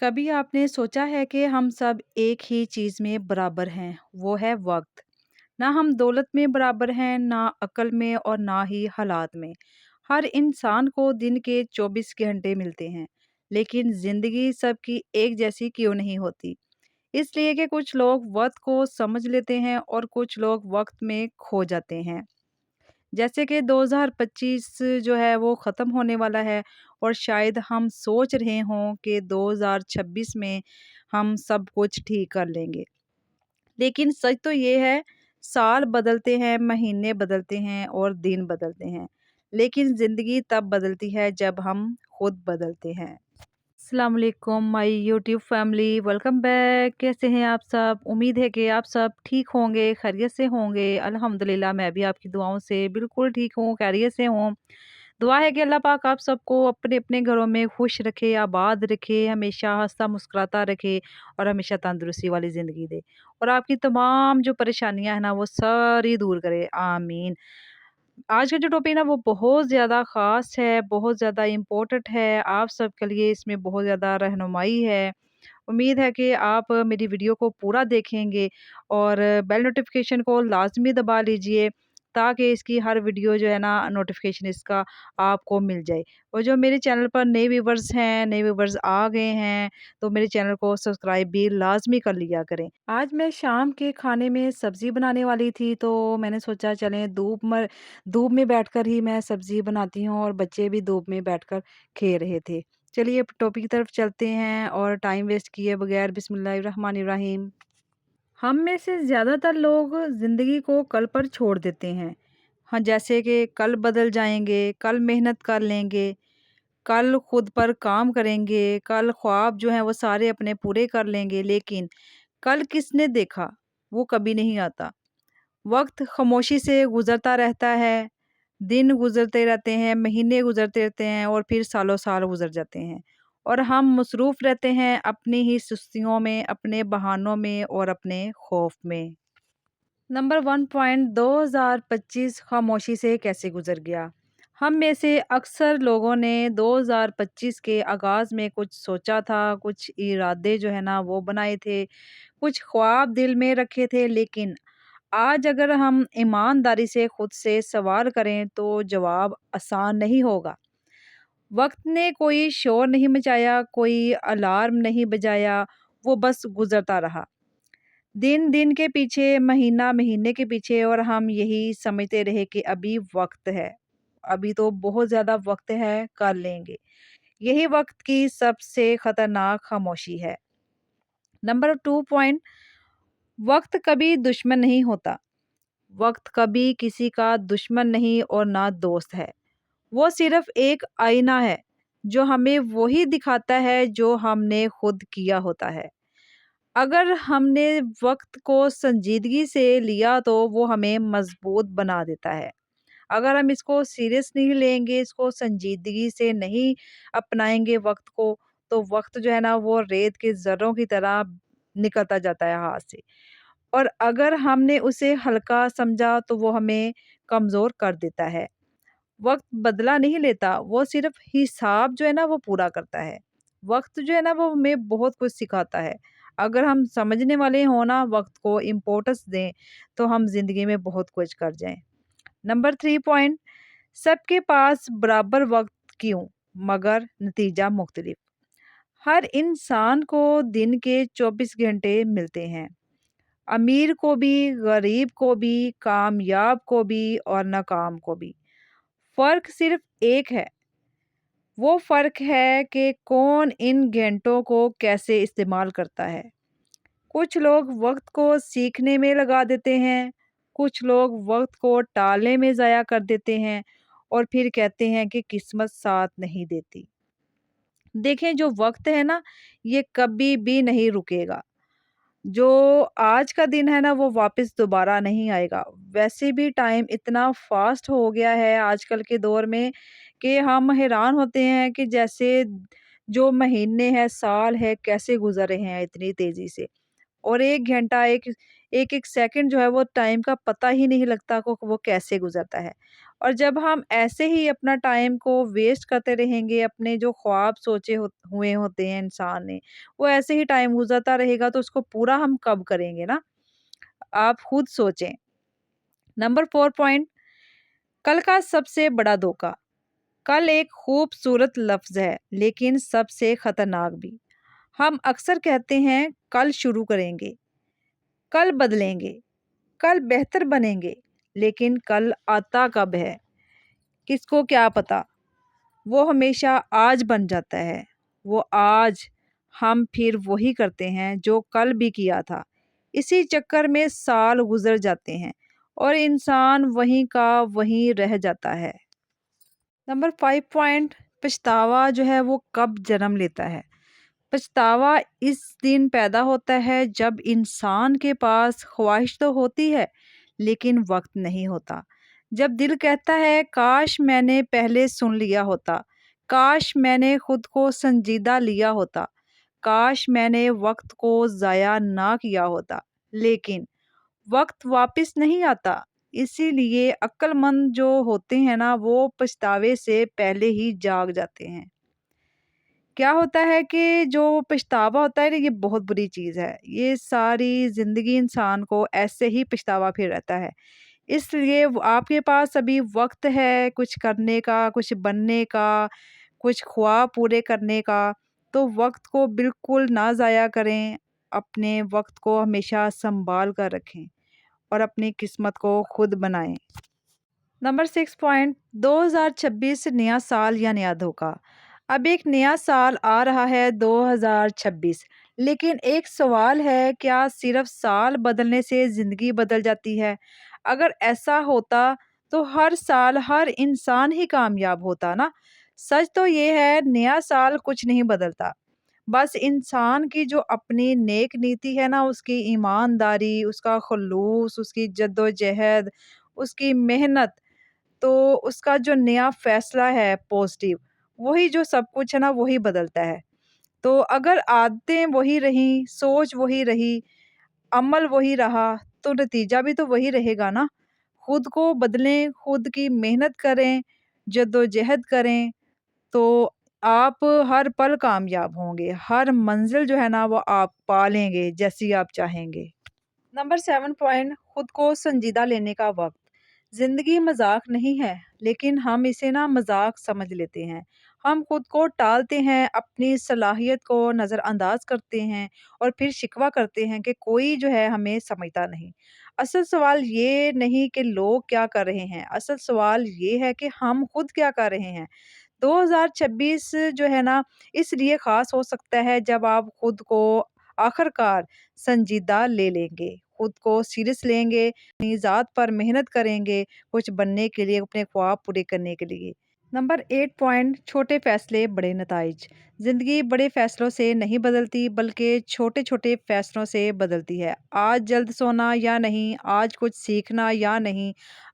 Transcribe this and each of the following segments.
कभी आपने सोचा है कि हम सब एक ही चीज में बराबर हैं, वो है वक्त। ना हम दौलत में बराबर हैं, ना अकल में और ना ही हालात में। हर इंसान को दिन के 24 घंटे मिलते हैं, लेकिन जिंदगी सबकी एक जैसी क्यों नहीं होती? इसलिए कि कुछ लोग वक्त को समझ लेते हैं और कुछ लोग वक्त में खो जाते हैं। जैसे कि 2025 जो है वो ख़त्म होने वाला है और शायद हम सोच रहे हों कि 2026 में हम सब कुछ ठीक कर लेंगे। लेकिन सच तो ये है, साल बदलते हैं, महीने बदलते हैं और दिन बदलते हैं। लेकिन ज़िंदगी तब बदलती है जब हम खुद बदलते हैं। अस्सलाम वालेकुम my YouTube family, welcome back. कैसे हैं आप सब? उम्मीद है कि आप सब ठीक होंगे, खैरियत से होंगे। अल्हम्दुलिल्लाह मैं भी आपकी दुआओं से बिल्कुल ठीक हूँ, खैरियत से हूँ। दुआ है कि अल्लाह पाक आप सबको अपने-अपने घरों में खुश रखे, आबाद रखे, हमेशा हँसता मुस्कुराता रखे और हमेशा तंदुरुस्ती वाली ज़िंदगी दे। और आपकी तमाम जो परेशानियाँ हैं ना, वो सारी दूर करे, आमीन। आज का जो टॉपिक ना वो बहुत ज़्यादा ख़ास है, बहुत ज़्यादा इम्पोर्टेंट है, आप सबके लिए इसमें बहुत ज़्यादा रहनुमाई है। उम्मीद है कि आप मेरी वीडियो को पूरा देखेंगे और बेल नोटिफ़िकेशन को लाज़मी दबा लीजिए ताकि इसकी हर वीडियो जो है ना नोटिफ़िकेशन इसका आपको मिल जाए। और जो मेरे चैनल पर नए व्यूवर्स हैं, नए व्यूवर्स आ गए हैं, तो मेरे चैनल को सब्सक्राइब भी लाज़मी कर लिया करें। आज मैं शाम के खाने में सब्ज़ी बनाने वाली थी, तो मैंने सोचा चलें धूप में बैठकर ही मैं सब्ज़ी बनाती हूँ और बच्चे भी धूप में बैठकर खेल रहे थे। चलिए अब टॉपिक की तरफ चलते हैं और टाइम वेस्ट किए बगैर बिस्मिल्लाहिर्रहमानिर्रहीम। हम में से ज़्यादातर लोग ज़िंदगी को कल पर छोड़ देते हैं। हाँ, जैसे कि कल बदल जाएँगे, कल मेहनत कर लेंगे, कल खुद पर काम करेंगे, कल ख्वाब जो हैं वो सारे अपने पूरे कर लेंगे, लेकिन कल किसने देखा? वो कभी नहीं आता। वक़्त ख़ामोशी से गुज़रता रहता है, दिन गुज़रते रहते हैं, महीने गुज़रते रहते हैं और फिर सालों-साल गुज़र जाते हैं। और हम मसरूफ़ रहते हैं अपनी ही सुस्तियों में, अपने बहानों में और अपने खौफ़ में। नंबर 1 पॉइंट 2025 ख़ामोशी से कैसे गुज़र गया? हम में से अक्सर लोगों ने 2025 के आगाज़ में कुछ सोचा था, कुछ इरादे जो है ना वो बनाए थे, कुछ ख्वाब दिल में रखे थे, लेकिन आज अगर हम ईमानदारी से खुद से सवाल करें तो जवाब आसान नहीं होगा। वक्त ने कोई शोर नहीं मचाया, कोई अलार्म नहीं बजाया, वो बस गुजरता रहा। दिन दिन के पीछे, महीना महीने के पीछे, और हम यही समझते रहे कि अभी वक्त है, अभी तो बहुत ज़्यादा वक्त है, कर लेंगे। यही वक्त की सबसे खतरनाक खामोशी है। नंबर 2 पॉइंट, वक्त कभी दुश्मन नहीं होता। वक्त कभी किसी का दुश्मन नहीं और ना दोस्त है। वो सिर्फ एक आईना है जो हमें वही दिखाता है जो हमने खुद किया होता है। अगर हमने वक्त को संजीदगी से लिया तो वो हमें मजबूत बना देता है। अगर हम इसको सीरियस नहीं लेंगे, इसको संजीदगी से नहीं अपनाएंगे वक्त को, तो वक्त जो है ना वो रेत के ज़र्रों की तरह निकलता जाता है हाथ से। और अगर हमने उसे हल्का समझा तो वो हमें कमज़ोर कर देता है। वक़्त बदला नहीं लेता, वो सिर्फ़ हिसाब जो है ना वो पूरा करता है। वक़्त जो है ना वो हमें बहुत कुछ सिखाता है। अगर हम समझने वाले हों ना, वक़्त को इम्पोर्टेंस दें, तो हम ज़िंदगी में बहुत कुछ कर जाएँ। नंबर 3 पॉइंट, सबके पास बराबर वक़्त क्यों? मगर नतीजा मुख्तलिफ। हर इंसान को दिन के 24 घंटे मिलते हैं। अमीर को भी, गरीब को भी, कामयाब को भी और नाकाम को भी। फ़र्क सिर्फ़ एक है, वो फ़र्क है कि कौन इन घंटों को कैसे इस्तेमाल करता है। कुछ लोग वक़्त को सीखने में लगा देते हैं, कुछ लोग वक़्त को टालने में ज़ाया कर देते हैं और फिर कहते हैं कि किस्मत साथ नहीं देती। देखें, जो वक़्त है ना, ये कभी भी नहीं रुकेगा। जो आज का दिन है ना वो वापस दोबारा नहीं आएगा। वैसे भी टाइम इतना फ़ास्ट हो गया है आजकल के दौर में कि हम हैरान होते हैं कि जैसे जो महीने हैं, साल है, कैसे गुज़र रहे हैं इतनी तेज़ी से। और 1 घंटा, एक एक-एक सेकंड जो है वो टाइम का पता ही नहीं लगता को वो कैसे गुज़रता है। اور جب ہم ایسے ہی اپنا ٹائم کو ویسٹ کرتے رہیں گے، اپنے جو خواب سوچے ہوئے ہوتے ہیں انسان نے، وہ ایسے ہی ٹائم گزرتا رہے گا تو اس کو پورا ہم کب کریں گے نا؟ آپ خود سوچیں۔ نمبر 4 پوائنٹ، کل کا سب سے بڑا دھوکا۔ کل ایک خوبصورت لفظ ہے لیکن سب سے خطرناک بھی۔ ہم اکثر کہتے ہیں کل شروع کریں گے، کل بدلیں گے، کل بہتر بنیں گے، لیکن کل آتا کب ہے کس کو کیا پتا؟ وہ ہمیشہ آج بن جاتا ہے۔ وہ آج ہم پھر وہی کرتے ہیں جو کل بھی کیا تھا۔ اسی چکر میں سال گزر جاتے ہیں اور انسان وہیں کا وہیں رہ جاتا ہے۔ نمبر 5 پوائنٹ، پچھتاوا جو ہے وہ کب جنم لیتا ہے؟ پچھتاوا اس دن پیدا ہوتا ہے جب انسان کے پاس خواہش تو ہوتی ہے لیکن وقت نہیں ہوتا۔ جب دل کہتا ہے کاش میں نے پہلے سن لیا ہوتا، کاش میں نے خود کو سنجیدہ لیا ہوتا، کاش میں نے وقت کو ضائع نہ کیا ہوتا، لیکن وقت واپس نہیں آتا۔ اسی لیے عقل مند جو ہوتے ہیں نا وہ پچھتاوے سے پہلے ہی جاگ جاتے ہیں۔ کیا ہوتا ہے کہ جو پچھتاوا ہوتا ہے نا یہ بہت بری چیز ہے، یہ ساری زندگی انسان کو ایسے ہی پچھتاوا پھر رہتا ہے۔ اس لیے آپ کے پاس ابھی وقت ہے کچھ کرنے کا، کچھ بننے کا، کچھ خواب پورے کرنے کا، تو وقت کو بالکل نہ ضائع کریں، اپنے وقت کو ہمیشہ سنبھال کر رکھیں اور اپنی قسمت کو خود بنائیں۔ نمبر 6 پوائنٹ، 2026 نیا سال یا نیا دھوکا۔ اب ایک نیا سال آ رہا ہے 2026، لیکن ایک سوال ہے، کیا صرف سال بدلنے سے زندگی بدل جاتی ہے؟ اگر ایسا ہوتا تو ہر سال ہر انسان ہی کامیاب ہوتا نا۔ سچ تو یہ ہے نیا سال کچھ نہیں بدلتا، بس انسان کی جو اپنی نیک نیتی ہے نا، اس کی ایمانداری، اس کا خلوص، اس کی جد و جہد، اس کی محنت، تو اس کا جو نیا فیصلہ ہے پازیٹیو، وہی جو سب کچھ ہے نا وہی بدلتا ہے۔ تو اگر عادتیں وہی رہیں، سوچ وہی رہی، عمل وہی رہا، تو نتیجہ بھی تو وہی رہے گا نا۔ خود کو بدلیں، خود کی محنت کریں، جد و جہد کریں، تو آپ ہر پل کامیاب ہوں گے، ہر منزل جو ہے نا وہ آپ پا لیں گے جیسی آپ چاہیں گے۔ نمبر 7 پوائنٹ، خود کو سنجیدہ لینے کا وقت۔ زندگی مذاق نہیں ہے لیکن ہم اسے نا مذاق سمجھ لیتے ہیں۔ ہم خود کو ٹالتے ہیں، اپنی صلاحیت کو نظر انداز کرتے ہیں اور پھر شکوہ کرتے ہیں کہ کوئی جو ہے ہمیں سمجھتا نہیں۔ اصل سوال یہ نہیں کہ لوگ کیا کر رہے ہیں، اصل سوال یہ ہے کہ ہم خود کیا کر رہے ہیں۔ 2026 جو ہے نا اس لیے خاص ہو سکتا ہے جب آپ خود کو آخر کار سنجیدہ لے لیں گے، خود کو سیریس لیں گے، اپنی ذات پر محنت کریں گے، کچھ بننے کے لیے، اپنے خواب پورے کرنے کے لیے۔ نمبر 8 پوائنٹ، چھوٹے فیصلے بڑے نتائج۔ زندگی بڑے فیصلوں سے نہیں بدلتی بلکہ چھوٹے چھوٹے فیصلوں سے بدلتی ہے۔ آج جلد سونا یا نہیں، آج کچھ سیکھنا یا نہیں،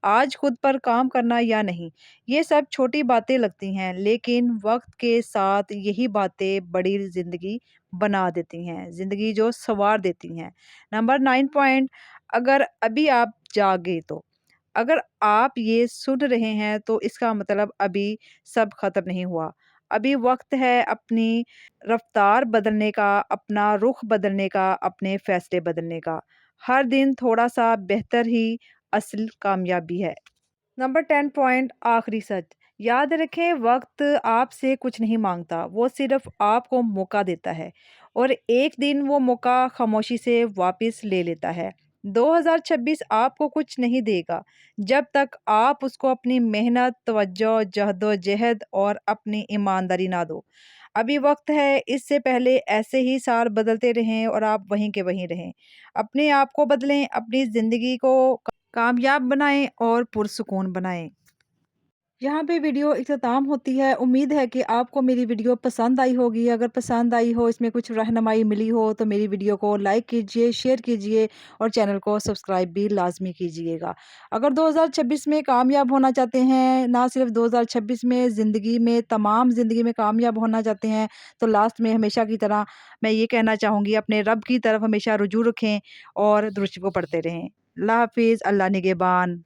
آج خود پر کام کرنا یا نہیں، یہ سب چھوٹی باتیں لگتی ہیں لیکن وقت کے ساتھ یہی باتیں بڑی زندگی بنا دیتی ہیں، زندگی جو سنوار دیتی ہیں۔ نمبر 9 پوائنٹ، اگر ابھی آپ جاگے تو، اگر آپ یہ سن رہے ہیں تو اس کا مطلب ابھی سب ختم نہیں ہوا، ابھی وقت ہے اپنی رفتار بدلنے کا، اپنا رخ بدلنے کا، اپنے فیصلے بدلنے کا۔ ہر دن تھوڑا سا بہتر ہی اصل کامیابی ہے۔ نمبر 10 پوائنٹ، آخری سچ۔ یاد رکھیں وقت آپ سے کچھ نہیں مانگتا، وہ صرف آپ کو موقع دیتا ہے اور ایک دن وہ موقع خاموشی سے واپس لے لیتا ہے۔ 2026 آپ کو کچھ نہیں دے گا جب تک آپ اس کو اپنی محنت، توجہ، جہد و جہد اور اپنی ایمانداری نہ دو۔ ابھی وقت ہے، اس سے پہلے ایسے ہی سال بدلتے رہیں اور آپ وہیں کے وہیں رہیں۔ اپنے آپ کو بدلیں، اپنی زندگی کو کامیاب بنائیں اور پرسکون بنائیں۔ یہاں پہ ویڈیو اختتام ہوتی ہے۔ امید ہے کہ آپ کو میری ویڈیو پسند آئی ہوگی۔ اگر پسند آئی ہو، اس میں کچھ رہنمائی ملی ہو تو میری ویڈیو کو لائک کیجئے، شیئر کیجئے اور چینل کو سبسکرائب بھی لازمی کیجئے گا۔ اگر 2026 میں کامیاب ہونا چاہتے ہیں، نہ صرف 2026 میں، زندگی میں، تمام زندگی میں کامیاب ہونا چاہتے ہیں، تو لاسٹ میں ہمیشہ کی طرح میں یہ کہنا چاہوں گی، اپنے رب کی طرف ہمیشہ رجوع رکھیں اور درود شریف کو پڑھتے رہیں۔ اللہ حافظ، اللہ نگہبان۔